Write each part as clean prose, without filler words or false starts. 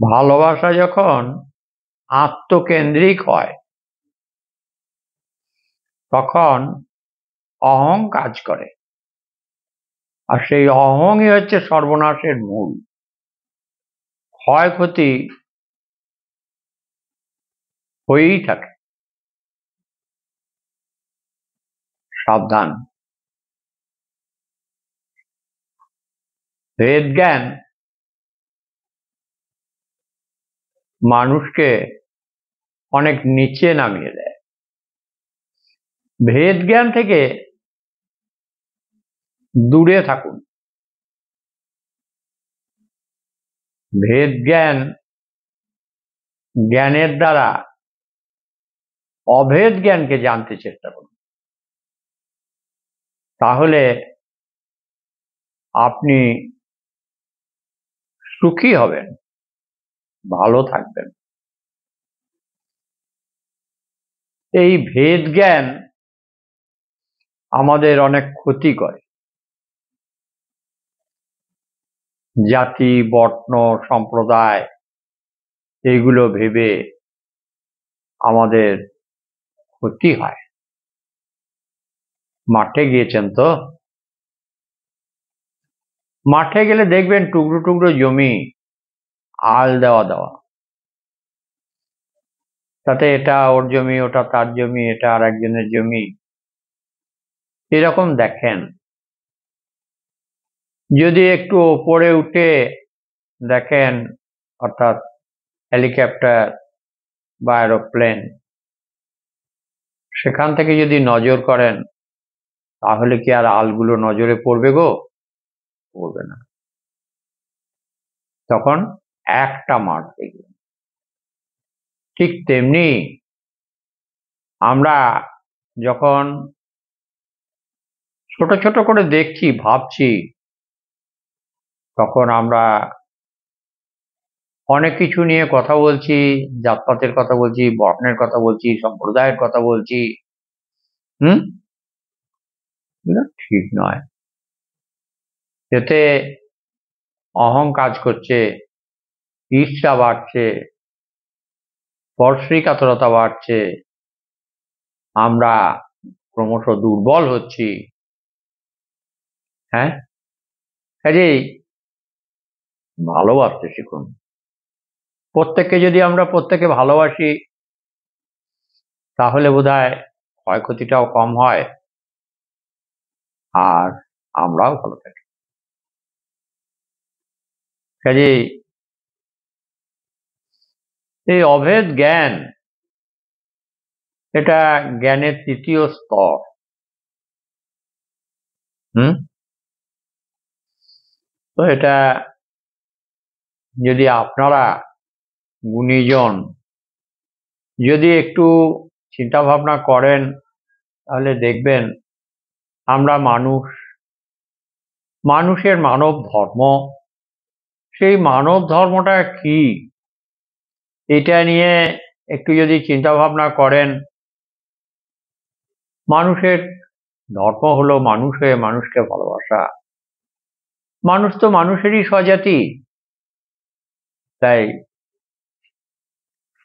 ভালোবাসা যখন আত্মকেন্দ্রিক হয় তখন অহং কাজ করে, আর সেই অহংই হচ্ছে সর্বনাশের মূল। ক্ষয়ক্ষতি হয়েই থাকে। সাবধান। ভেদ জ্ঞান মানুষকে অনেক নিচে নামিয়ে দেয়। ভেদ জ্ঞান থেকে দূরে থাকুন। ভেদ জ্ঞানের দ্বারা অভেদ জ্ঞানকে জানতে চেষ্টা করুন। তাহলে আপনি সুখী হবেন, ভালো থাকবেন। এই ভেদ জ্ঞান আমাদের অনেক ক্ষতি করে। জাতি, বর্ণ, সম্প্রদায় এইগুলো ভেবে আমাদের ক্ষতি হয়। মাঠে গিয়েছেন তো? মাঠে গেলে দেখবেন টুকরো টুকরো জমি, আল দেওয়া, তাতে এটা ওর জমি, ওটা তার জমি, এটা আর একজনের জমি, এরকম দেখেন। যদি একটু ওপরে উঠে দেখেন, অর্থাৎ হেলিকপ্টার বা এরোপ্লেন, সেখান থেকে যদি নজর করেন, তাহলে কি আর আলগুলো নজরে পড়বে গো? পড়বে না। তখন একটা মাঠ দেখবেন। ঠিক তেমনি আমরা যখন ছোট ছোট করে দেখছি, ভাবছি, তখন আমরা অনেক কিছু নিয়ে কথা বলছি, জাতপাতের কথা বলছি, বর্ণের কথা বলছি, সম্প্রদায়ের কথা বলছি। ঠিক নয়। এতে অহং কাজ করছে, ঈর্ষা বাড়ছে, পরশ্রীকাতরতা বাড়ছে, আমরা ক্রমশ দুর্বল হচ্ছি। হ্যাঁ, কাজেই ভালোবাসতে শিখুন। প্রত্যেককে যদি আমরা প্রত্যেকে ভালোবাসি, তাহলে বোধহয় ক্ষয়ক্ষতিটাও কম হয়, আর আমরাও ভালো থাকি। কাজেই এই অভেদ জ্ঞান, এটা জ্ঞানের তৃতীয় স্তর। তো এটা যদি আপনারা গুণীজন যদি একটু চিন্তা ভাবনা করেন, তাহলে দেখবেন আমরা মানুষের মানব ধর্ম, সেই মানব ধর্মটা কি, এটা নিয়ে একটু যদি চিন্তা ভাবনা করেন, মানুষের ধর্ম হলো মানুষ হয়ে মানুষকে ভালোবাসা। মানুষ তো মানুষেরই স্বজাতি, তাই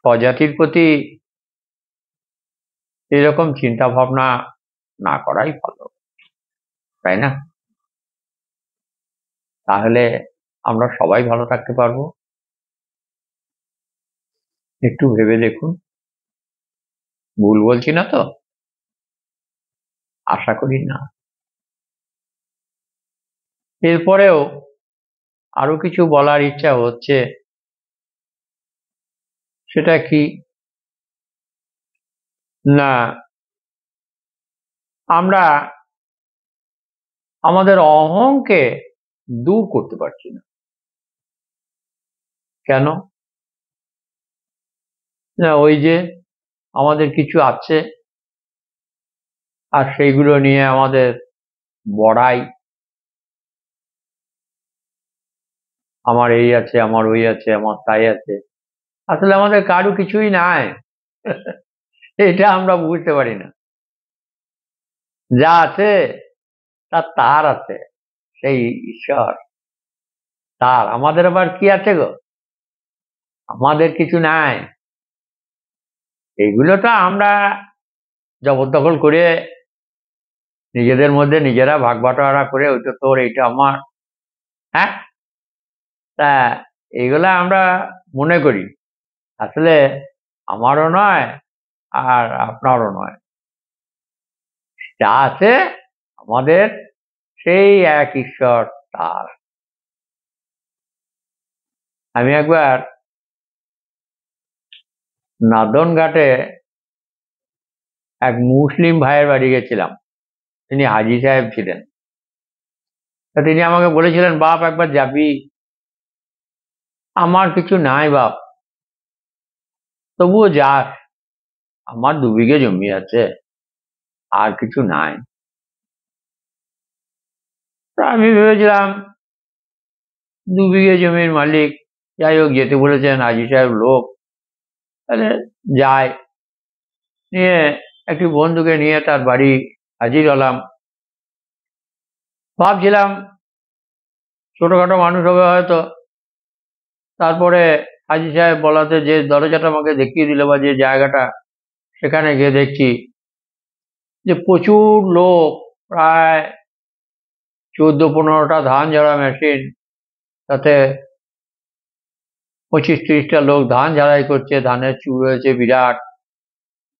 স্বজাতির প্রতি এরকম চিন্তা ভাবনা না করাই ভালো, তাই না? তাহলে আমরা সবাই ভালো থাকতে পারবো। একটু ভেবে দেখুন, ভুল বলছি না তো? আশা করি না। এরপরেও আরো কিছু বলার ইচ্ছা হচ্ছে। সেটা কি না, আমরা আমাদের অহংকে দূর করতে পারছি না। কেন? না, ওই যে আমাদের কিছু আছে, আর সেইগুলো নিয়ে আমাদের বড়াই, আমার এই আছে, আমার ওই আছে, আমার তাই আছে। আসলে আমাদের কারো কিছুই নাই। এটা আমরা বুঝতে পারি না। যা আছে তা তার আছে, সেই ঈশ্বর তার। আমাদের আবার কি আছে গো? আমাদের কিছু নাই। এইগুলো তো আমরা জবরদখল করে নিজেদের মধ্যে নিজেরা ভাগ বাটোয়ারা করে ওইটা তোর এইটা আমার। হ্যাঁ, তা এইগুলা আমরা মনে করি, আসলে আমারও নয় আর আপনারও নয়। যা আছে আমাদের সেই এক ঈশ্বর তার। আমি একবার নাদনঘাটে এক মুসলিম ভাইয়ের বাড়ি গেছিলাম। তিনি হাজী সাহেব ছিলেন। তা তিনি আমাকে বলেছিলেন, বাপ একবার যাবি? আমার কিছু নাই বাপ, তবুও যাস, আমার 2 বিঘে জমি আছে, আর কিছু নাই। তা আমি ভেবেছিলাম 2 বিঘে জমির মালিক, যাই হোক যেতে বলেছেন হাজী সাহেব লোক, তাহলে যাই। নিয়ে একটি বন্ধুকে নিয়ে তার বাড়ি হাজির হলাম। ভাবছিলাম ছোটখাটো মানুষ হবে হয়তো। তারপরে হাজী সাহেব বলাতে যে দরজাটা আমাকে দেখিয়ে দিল বা যে জায়গাটা, সেখানে গিয়ে দেখছি যে প্রচুর লোক, প্রায় 14-15টা ধান ঝাড়া মেশিন, তাতে 25-30টা লোক ধান ঝাড়াই করছে, ধানের চুল হয়েছে বিরাট।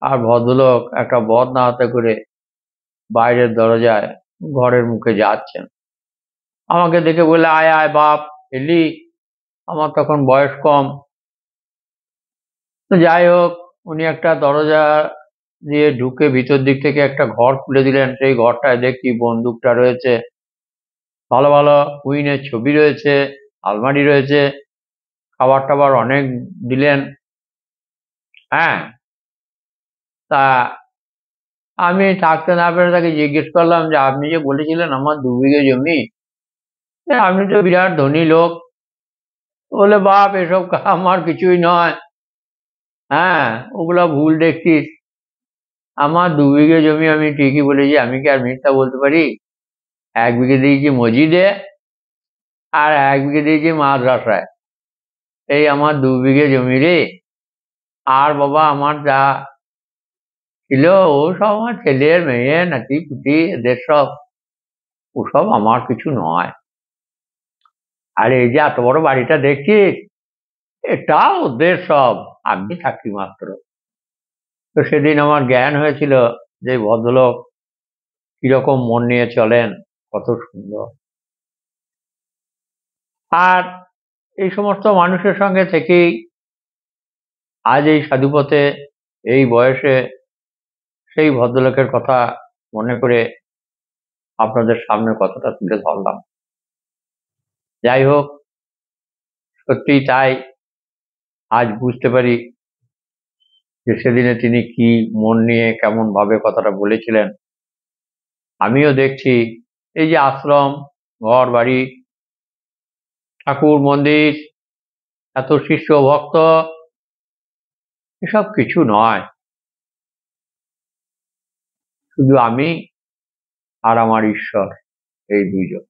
আর ভদ্রলোক একটা বদনা হাতে করে বাইরের দরজায় ঘরের মুখে যাচ্ছেন। আমাকে দেখে বলে, আয় আয় বাপ, এলি? আমার তখন বয়স কম। তো যাই হোক, উনি একটা দরজা দিয়ে ঢুকে ভিতর দিক থেকে একটা ঘর খুলে দিলেন। সেই ঘরটায় দেখি বন্দুকটা রয়েছে, ভালো ভালো কুইনের ছবি রয়েছে, আলমারি রয়েছে, খাবার টাবার অনেক দিলেন। হ্যাঁ, তা আমি থাকতে না পেরে তাকে জিজ্ঞেস করলাম যে, আপনি যে বলেছিলেন আমার 2 বিঘে জমি, আপনি তো বিরাট ধনী লোক। বলে, বাপ এসব আমার কিছুই নয়। হ্যাঁ, ওগুলা ভুল দেখছিস। আমার 2 বিঘে জমি, আমি ঠিকই বলেছি, আমি কি আর মিথ্যা বলতে পারি? 1 বিঘে দিয়েছি মসজিদে, আর 1 বিঘে দিয়েছি মাদ্রাসায়। এই আমার 2 বিঘে জমি রে। আর বাবা আমার যা ছিল, ও সব আমার ছেলের মেয়ে নাতি পুতি, এদের সব, ওসব আমার কিছু নয়। আর এই যে এত বড় বাড়িটা দেখছিস, এটা ওদের সব, আমি থাকি মাত্র। তো সেদিন আমার জ্ঞান হয়েছিল যে ভদ্রলোক কিরকম মন নিয়ে চলেন, কত সুন্দর। আর এই সমস্ত মানুষের সঙ্গে থেকেই আজ এই সাধুপথে, এই বয়সে সেই ভদ্রলোকের কথা মনে করে আপনাদের সামনে কথাটা তুলে ধরলাম। যাই হোক, সত্যিই তাই, আজ বুঝতে পারি যে সেদিনে তিনি কি মন নিয়ে কেমন ভাবে কথাটা বলেছিলেন। আমিও দেখছি এই যে আশ্রম, ঘর বাড়ি, ঠাকুর মন্দির, এত শিষ্য ভক্ত, এসব কিছু নয়। শুধু আমি আর আমার ঈশ্বর, এই দুইজন।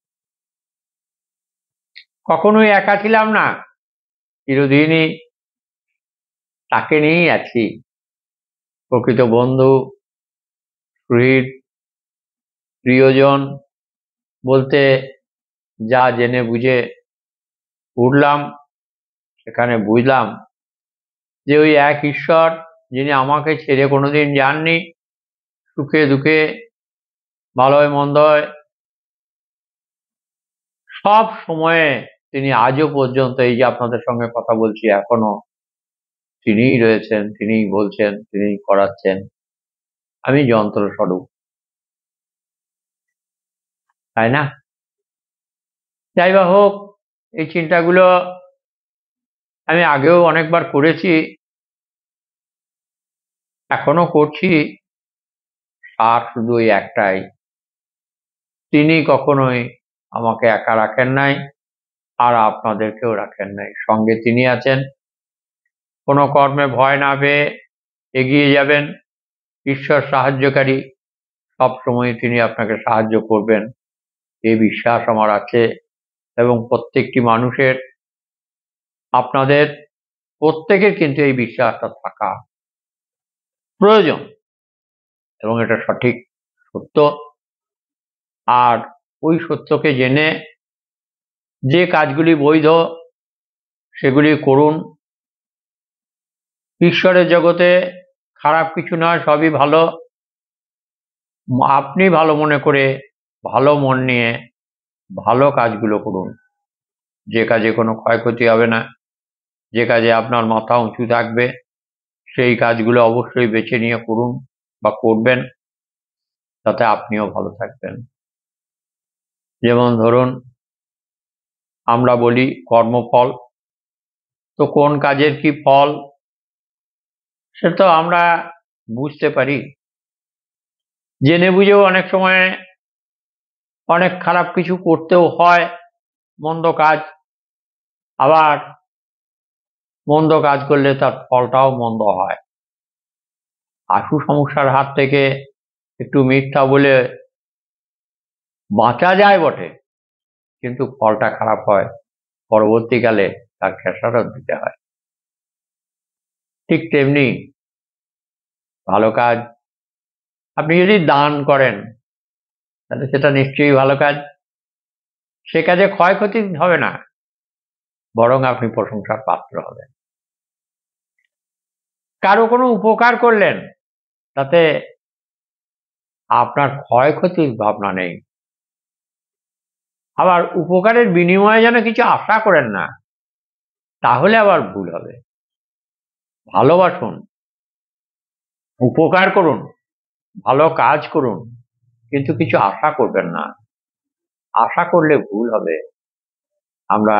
কখনোই একা ছিলাম না, চিরদিনই তাকে নিয়েই আছি। প্রকৃত বন্ধু, সুহৃদ, প্রিয়জন বলতে যা জেনে বুঝে উঠলাম, সেখানে বুঝলাম যে ওই এক ঈশ্বর, যিনি আমাকে ছেড়ে কোনোদিন যাননি, সুখে দুঃখে, ভালোয় মন্দয়, সব সময়ে তিনি আজও পর্যন্ত, এই যে আপনাদের সঙ্গে কথা বলছি এখনো, তিনিই রয়েছেন, তিনিই বলছেন, তিনিই করাচ্ছেন। আমি যন্ত্রস্বরূপ, তাই না? যাই বা হোক, এই চিন্তাগুলো আমি আগেও অনেকবার করেছি, এখনো করছি। আর শুধু ওই একটাই, তিনি কখনোই আমাকে একা রাখেন নাই, আর আপনাদেরকেও রাখেন নাই। সঙ্গে তিনি আছেন। কোনো কর্মে ভয় না পেয়ে এগিয়ে যাবেন। ঈশ্বর সাহায্যকারী, সবসময় তিনি আপনাকে সাহায্য করবেন, এই বিশ্বাস আমার আছে। এবং প্রত্যেকটি মানুষের, আপনাদের প্রত্যেকের কিন্তু এই বিশ্বাসটা থাকা প্রয়োজন, এবং এটা সঠিক সত্য। আর ওই সত্যকে জেনে যে কাজগুলি বৈধ সেগুলি করুন। ঈশ্বরের জগতে খারাপ কিছু নয়, সবই ভালো। আপনি ভালো মনে করে, ভালো মন নিয়ে ভালো কাজগুলো করুন। যে কাজে কোনো ক্ষয়ক্ষতি হবে না, যে কাজে আপনার মাথা উঁচু থাকবে, সেই কাজগুলো অবশ্যই বেছে নিয়ে করুন বা করবেন, তাতে আপনিও ভালো থাকবেন। যেমন ধরুন, আমরা বলি কর্মফল, তো কোন কাজের কি ফল সে তো আমরা বুঝতে পারি। জেনে বুঝেও অনেক সময় অনেক খারাপ কিছু করতেও হয়, মন্দ কাজ। আবার মন্দ কাজ করলে তার ফলটাও মন্দ হয়। আশু সমস্যার হাত থেকে একটু মিথ্যা বলে বাঁচা যায় বটে, কিন্তু ফলটা খারাপ হয়, পরবর্তীকালে তার খেসারত দিতে হয়। ঠিক তেমনি ভালো কাজ, আপনি যদি দান করেন তাহলে সেটা নিশ্চয়ই ভালো কাজ। সে কাজে ক্ষয়ক্ষতি হবে না, বরং আপনি প্রশংসার পাত্র হবেন। কারো কোনো উপকার করলেন, তাতে আপনার ক্ষয়ক্ষতির ভাবনা নেই। আবার উপকারের বিনিময়ে যেন কিছু আশা করেন না, তাহলে আবার ভুল হবে। ভালোবাসুন, উপকার করুন, ভালো কাজ করুন, কিন্তু কিছু আশা করবেন না। আশা করলে ভুল হবে। আমরা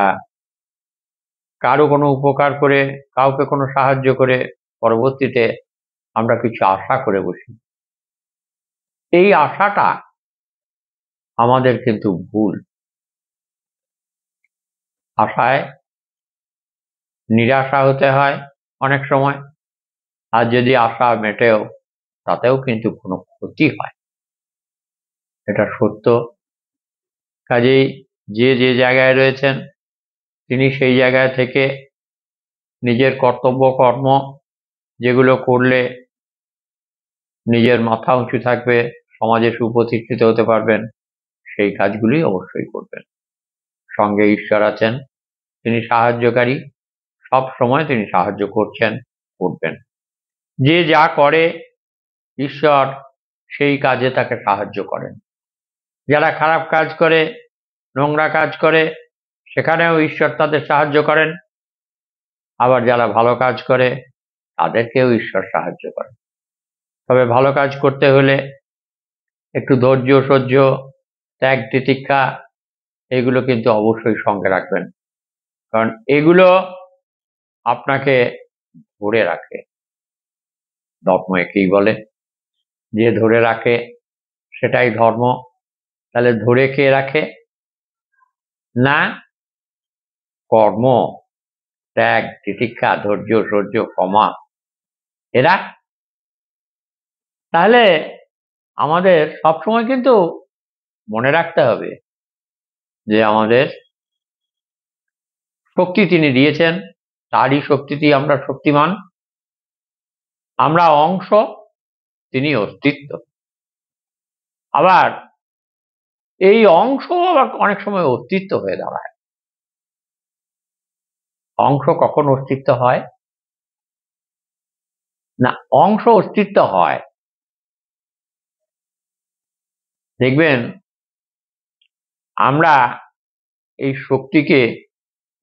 কারো কোনো উপকার করে, কাউকে কোনো সাহায্য করে পরবর্তীতে আমরা কিছু আশা করে বসি। এই আশাটা আমাদের কিন্তু ভুল। আশায় নিরাশা হতে হয় অনেক সময়, আর যদি আশা মেটেও তাতেও কিন্তু কোনো ক্ষতি হয়, এটা সত্য। কাজেই যে যে জায়গায় রয়েছেন তিনি সেই জায়গায় থেকে নিজের কর্তব্য কর্ম যেগুলো করলে নিজের মাথা উঁচু থাকবে, সমাজে সুপ্রতিষ্ঠিত হতে পারবেন, সেই কাজগুলি অবশ্যই করবেন। সঙ্গে ঈশ্বর আছেন, তিনি সাহায্যকারী, সব সময় তিনি সাহায্য করছেন, করবেন। যে যা করে ঈশ্বর সেই কাজে তাকে সাহায্য করেন। যারা খারাপ কাজ করে, নোংরা কাজ করে, সেখানেও ঈশ্বর তাদের সাহায্য করেন। আবার যারা ভালো কাজ করে তাদেরকেও ঈশ্বর সাহায্য করেন। তবে ভালো কাজ করতে হলে একটু ধৈর্য, সহ্য, ত্যাগ, তিতিক্ষা এগুলো কিন্তু অবশ্যই সঙ্গে রাখবেন, কারণ এগুলো আপনাকে ধরে রাখে। ধর্ম একেই বলে, যে ধরে রাখে সেটাই ধর্ম। তাহলে ধরে কে রাখে? না কর্ম, ত্যাগ, তিতিক্ষা, ধৈর্য, সহ্য, ক্ষমা, এরা। তাহলে আমাদের সবসময় কিন্তু মনে রাখতে হবে যে আমাদের শক্তি তিনি দিয়েছেন, তারই শক্তিতেই আমরা শক্তিমান। আমরা অংশ, তিনি অস্তিত্ব। আবার এই অংশ আবার অনেক সময় অস্তিত্ব হয়ে দাঁড়ায়। অংশ কখন অস্তিত্ব হয় না? অংশ অস্তিত্ব হয়, দেখবেন আমরা এই শক্তিকে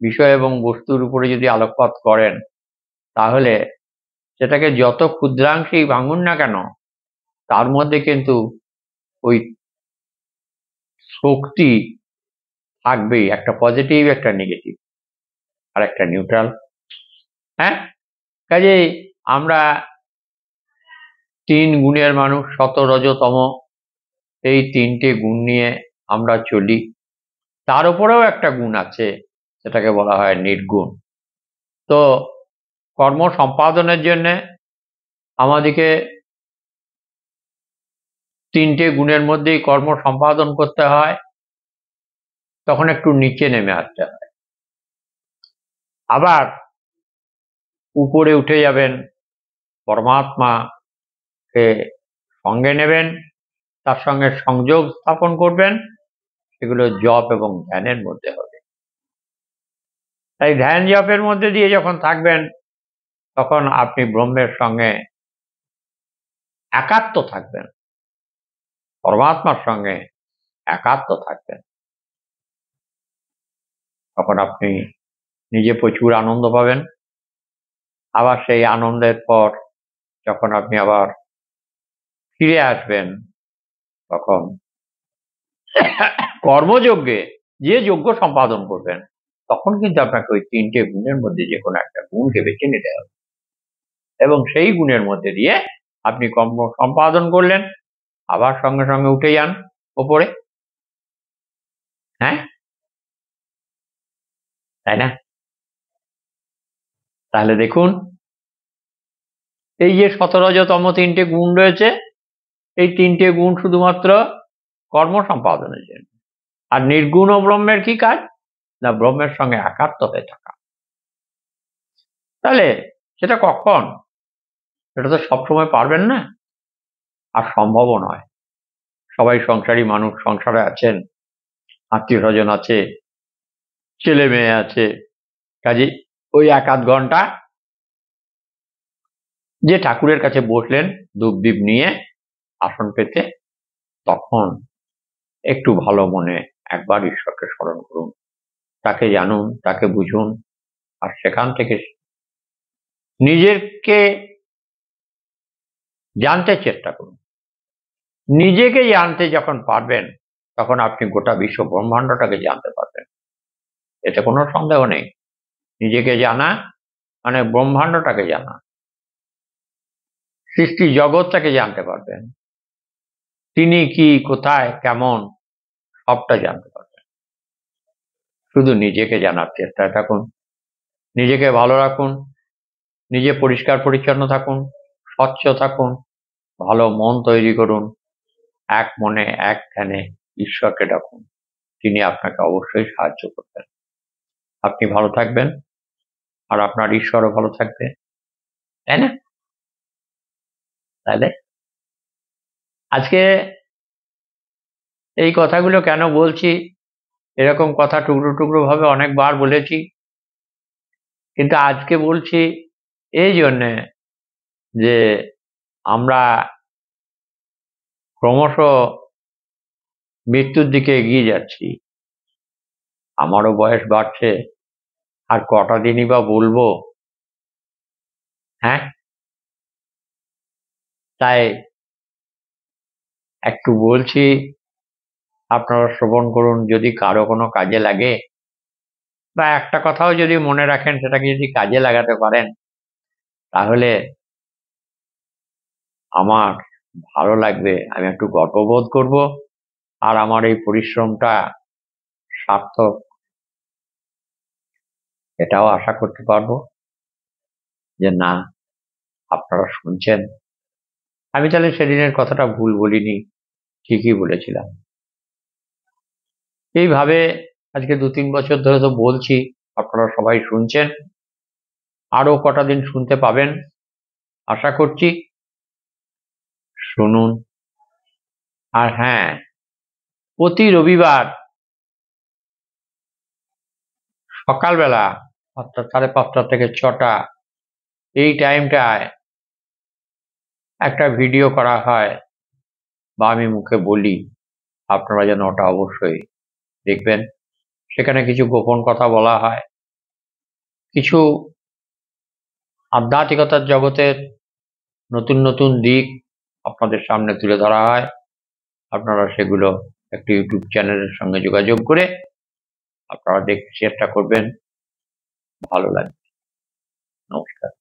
বিষয় এবং বস্তুর উপরে যদি আলোকপাত করেন, তাহলে সেটাকে যত ক্ষুদ্রাংশেই ভাঙুন না কেন, তার মধ্যে কিন্তু ওই শক্তি থাকবেই, একটা পজিটিভ, একটা নেগেটিভ, আর একটা নিউট্রাল। হ্যাঁ, কাজেই আমরা 3 গুণের মানুষ, সত, রজ, তম, এই 3টে গুণ নিয়ে আমরা চলি। তার উপরেও একটা গুণ আছে, সেটাকে বলা হয় নির্গুণ। তো কর্ম সম্পাদনের জন্য আমাদেরকে 3টে গুণের মধ্যেই কর্ম সম্পাদন করতে হয়, তখন একটু নিচে নেমে আসতে হয়। আবার উপরে উঠে যাবেন, পরমাত্মাকে সঙ্গে নেবেন, তার সঙ্গে সংযোগ স্থাপন করবেন, সেগুলো জপ এবং ধ্যানের মধ্যে হবে। তাই ধ্যান জপের মধ্যে দিয়ে যখন থাকবেন, তখন আপনি ব্রহ্মের সঙ্গে একাত্ম থাকবেন, পরমাত্মার সঙ্গে একাত্ম থাকবেন। তখন আপনি নিজে প্রচুর আনন্দ পাবেন। আবার সেই আনন্দের পর যখন আপনি আবার ফিরে আসবেন, তখন কর্মযজ্ঞে যে যজ্ঞ সম্পাদন করবেন, তখন কিন্তু আপনাকে ওই 3টে গুণের মধ্যে যে কোনো একটা গুণকে বেছে নিতে হবে, এবং সেই গুণের মধ্যে দিয়ে আপনি কর্ম সম্পাদন করলেন, আবার সঙ্গে সঙ্গে উঠে যান ওপরে। হ্যাঁ, তাই না? তাহলে দেখুন, এই যে 17তম 3টে গুণ রয়েছে, এই 3টে গুণ শুধুমাত্র কর্ম সম্পাদনের জন্য। আর নির্গুণ ব্রহ্মের কি কাজ? না, ব্রহ্মের সঙ্গে একাত্ম হয়ে থাকা। তাহলে সেটা কখন? সেটা তো সবসময় পারবেন না, আর সম্ভবও নয়। সবাই সংসারী মানুষ, সংসারে আছেন, আত্মীয় স্বজন আছে, ছেলে মেয়ে আছে, কাজে ওই 1-8 ঘন্টা যে ঠাকুরের কাছে বসলেন ধূপ দীপ নিয়ে আসন পেতে, তখন একটু ভালো মনে একবার ঈশ্বরকে স্মরণ করুন, তাকে জানুন, তাকে বুঝুন, আর সেখান থেকে নিজেকে জানতে চেষ্টা করুন। নিজেকে জানতে যখন পারবেন, তখন আপনি গোটা বিশ্ব ব্রহ্মাণ্ডটাকে জানতে পারবেন, এতে কোনো সন্দেহ নেই। নিজেকে জানা মানে ব্রহ্মাণ্ডটাকে জানা, সৃষ্টি জগৎটাকে জানতে পারবেন, তিনি কি, কোথায়, কেমন, সবটা জানতে পারবেন। শুধু নিজেকে জানার চেষ্টায় থাকুন, নিজেকে ভালো রাখুন, নিজে পরিষ্কার পরিচ্ছন্ন থাকুন, স্বচ্ছ থাকুন, ভালো মন তৈরি করুন, এক মনে এক ধ্যানে ঈশ্বরকে ডাকুন, তিনি আপনাকে অবশ্যই সাহায্য করবেন। আপনি ভালো থাকবেন, আর আপনার ঈশ্বরও ভালো থাকবে, তাই না? তাহলে আজকে এই কথাগুলো কেন বলছি? এরকম কথা টুকরো টুকরো ভাবে অনেকবার বলেছি, কিন্তু আজকে বলছি এই জন্যে যে আমরা ক্রমশ মৃত্যুর দিকে এগিয়ে যাচ্ছি। আমারও বয়স বাড়ছে, আর কটা দিনই বা বলবো, হ্যাঁ? তাই একটু বলছি, আপনারা শ্রবণ করুন। যদি কারো কোনো কাজে লাগে, বা একটা কথাও যদি মনে রাখেন, সেটাকে যদি কাজে লাগাতে পারেন, তাহলে আমার ভালো লাগবে, আমি একটু গর্ববোধ করব, আর আমার এই পরিশ্রমটা সার্থক, এটাও আশা করতে পারবো যে না, আপনারা শুনছেন। আমি তাহলে সেদিনের কথাটা ভুল বলিনি, ঠিকই বলেছিলাম। এইভাবে আজকে 2-3 বছর ধরে তো বলছি, আপনারা সবাই শুনছেন, আরো কটা দিন শুনতে পাবেন আশা করছি। শুনুন। আর হ্যাঁ, প্রতি রবিবার সকালবেলা, অর্থাৎ 5:30 থেকে 6টা, এই টাইমটায় একটা ভিডিও করা হয়, বা আমি মুখে বলি, আপনারা যেন ওটা অবশ্যই দেখবেন। সেখানে কিছু গোপন কথা বলা হয়, কিছু আধ্যাত্মিকতার জগতের নতুন নতুন দিক আপনাদের সামনে তুলে ধরা হয়। আপনারা সেগুলো একটি ইউটিউব চ্যানেলের সঙ্গে যোগাযোগ করে আপনারা দেখতে চেষ্টা করবেন, ভালো লাগবে। নমস্কার।